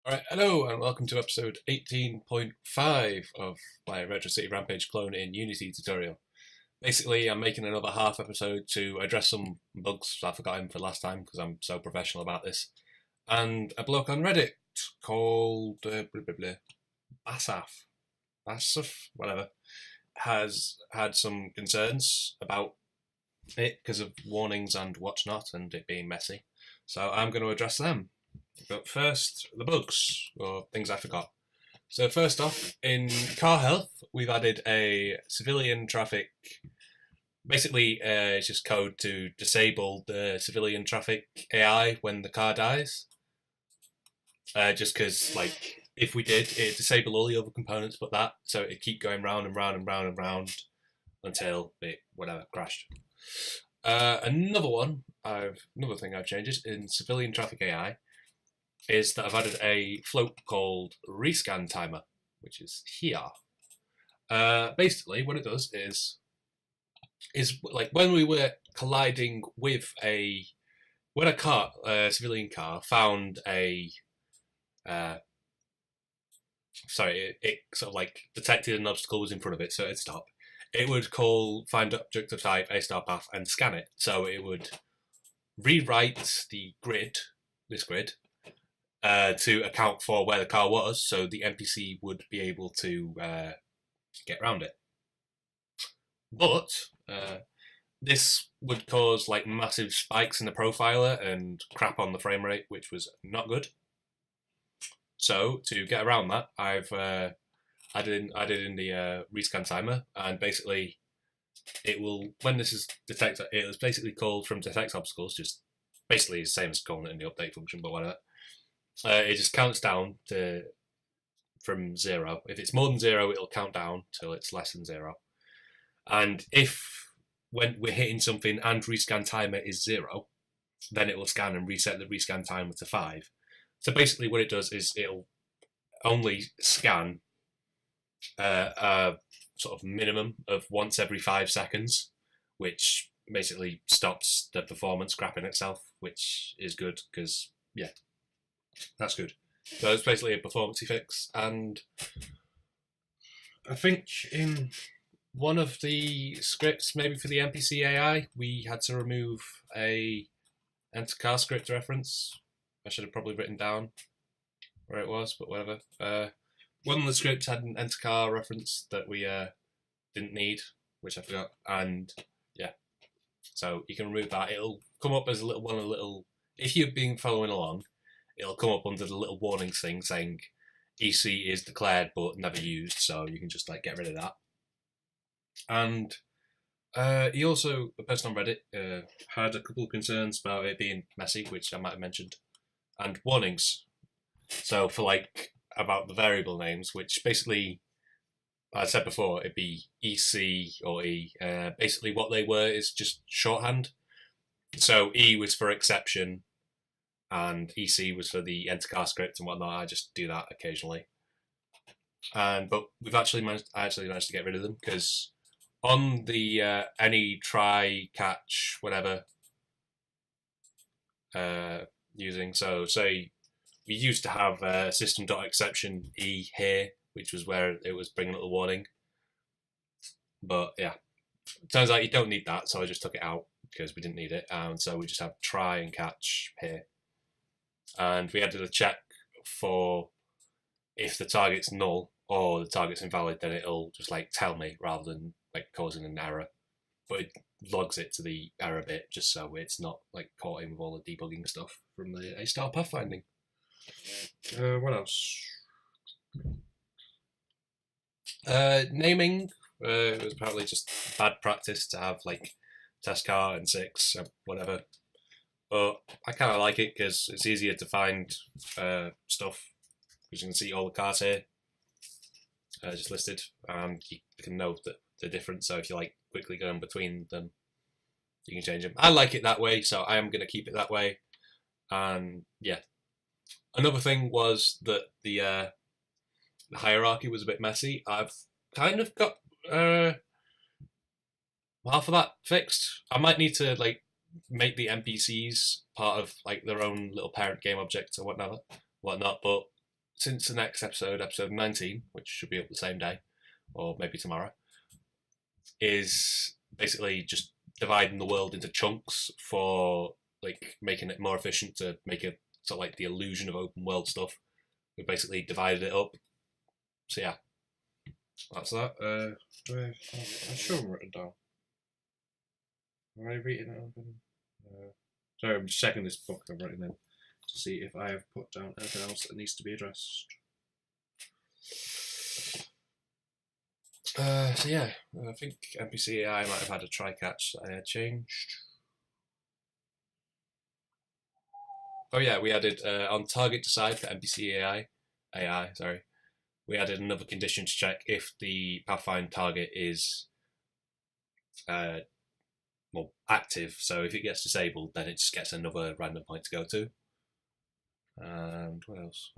Alright, hello and welcome to episode 18.5 of my Retro City Rampage Clone in Unity tutorial. Basically, I'm making another half episode to address some bugs I forgot him for last time because I'm so professional about this. And a bloke on Reddit called Basaf, whatever, has had some concerns about it because of warnings and whatnot and it being messy. So I'm going to address them. But first, the bugs, or things I forgot. So first off, in car health, we've added a civilian traffic. Basically, it's just code to disable the civilian traffic AI when the car dies. Just because, if we did, it'd disable all the other components but that, so it'd keep going round and round and round and round until it, whatever, crashed. Another thing I've changed in civilian traffic AI is that I've added a float called rescan timer, which is here. Basically, what it does is like when we were colliding with when a civilian car found it sort of like detected an obstacle was in front of it, so it'd stop. It would call find object of type A star path and scan it. So it would rewrite this grid, to account for where the car was, so the NPC would be able to get around it. But this would cause like massive spikes in the profiler and crap on the frame rate, which was not good. So to get around that, I've added in the rescan timer, and basically it will, when this is detected, it was basically called from detect obstacles, just basically the same as calling it in the update function, but whatever. It just counts down from 0. If it's more than 0, it'll count down till it's less than 0. And if when we're hitting something and rescan timer is 0, then it will scan and reset the rescan timer to 5. So basically what it does is it'll only scan a sort of minimum of once every 5 seconds, which basically stops the performance crapping itself, which is good because, yeah, that's good. So it's basically a performance fix, and I think in one of the scripts, maybe for the NPC AI, we had to remove a enter car script reference. I should have probably written down where it was, but whatever. One of the scripts had an enter car reference that we didn't need, which I forgot, and yeah. So you can remove that. It'll come up as a little. If you've been following along, it'll come up under the little warnings thing saying EC is declared but never used, so you can just like get rid of that. And he also, the person on Reddit, had a couple of concerns about it being messy, which I might have mentioned, and warnings. So for about the variable names, which basically, I said before, it'd be EC or E. Basically what they were is just shorthand. So E was for exception, and EC was for the enter car script and whatnot. I just do that occasionally. But we've actually managed to get rid of them, because on the any try catch whatever using, so say we used to have system.exception E here, which was where it was bringing up the warning. But yeah, it turns out you don't need that, so I just took it out because we didn't need it, and so we just have try and catch here. And we added a check for if the target's null or the target's invalid, then it'll just tell me rather than causing an error. But it logs it to the error bit just so it's not caught in with all the debugging stuff from the A-star pathfinding. What else? Naming. It was apparently just bad practice to have test car and 6 whatever. But I kind of like it because it's easier to find stuff, because you can see all the cars here just listed, and you can know the difference. So if you quickly going between them, you can change them. I like it that way, so I am going to keep it that way. And yeah, another thing was that the hierarchy was a bit messy. I've kind of got half of that fixed. I might need to make the NPCs part of their own little parent game object or whatnot. But since the next episode, episode 19, which should be up the same day, or maybe tomorrow, is basically just dividing the world into chunks for like making it more efficient to make it sort of like the illusion of open world stuff. We basically divided it up. So yeah, that's that. I'm sure I'm written down. Am I reading it open? Sorry, I'm just checking this book I've written in to see if I have put down anything else that needs to be addressed. So yeah, I think NPC AI might have had a try catch that I had changed. Oh yeah, we added on target decide for NPC AI, sorry. We added another condition to check if the Pathfind target is active. So if it gets disabled, then it just gets another random point to go to. And what else?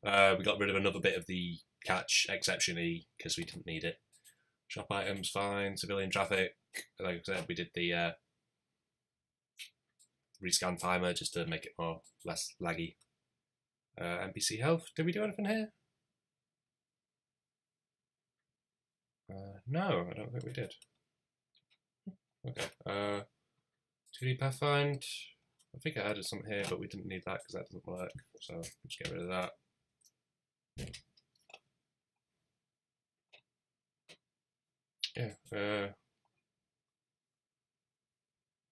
We got rid of another bit of the catch exception-y because we didn't need it. Shop items, fine. Civilian traffic, like I said, we did the rescan timer just to make it less laggy. NPC health, did we do anything here? No, I don't think we did. Okay. 2D Pathfind. I think I added something here, but we didn't need that because that doesn't work. So just get rid of that. Yeah.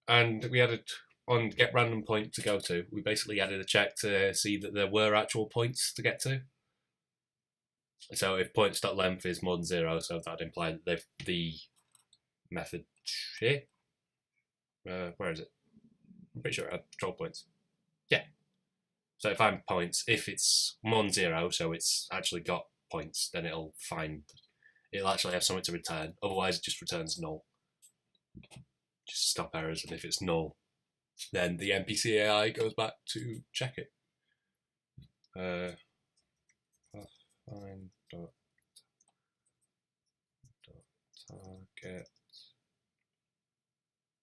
And we added on get random point to go to. We basically added a check to see that there were actual points to get to. So if points.length is more than 0, so that'd imply that the method here. Where is it? I'm pretty sure I had 12 points. Yeah. So if I'm points, if it's more than 0, so it's actually got points, then it'll actually have something to return. Otherwise, it just returns null. Just stop errors, and if it's null, then the NPC AI goes back to check it. Pathfind target.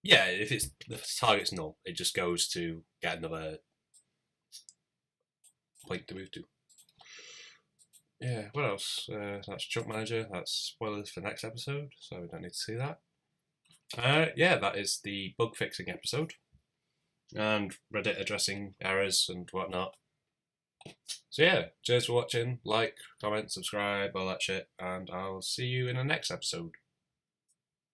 Yeah, if the target's null, it just goes to get another point to move to. Yeah, what else? That's Junk Manager. That's spoilers for next episode, so we don't need to see that. Yeah, that is the bug fixing episode. And Reddit addressing errors and whatnot. So yeah, cheers for watching. Like, comment, subscribe, all that shit. And I'll see you in the next episode.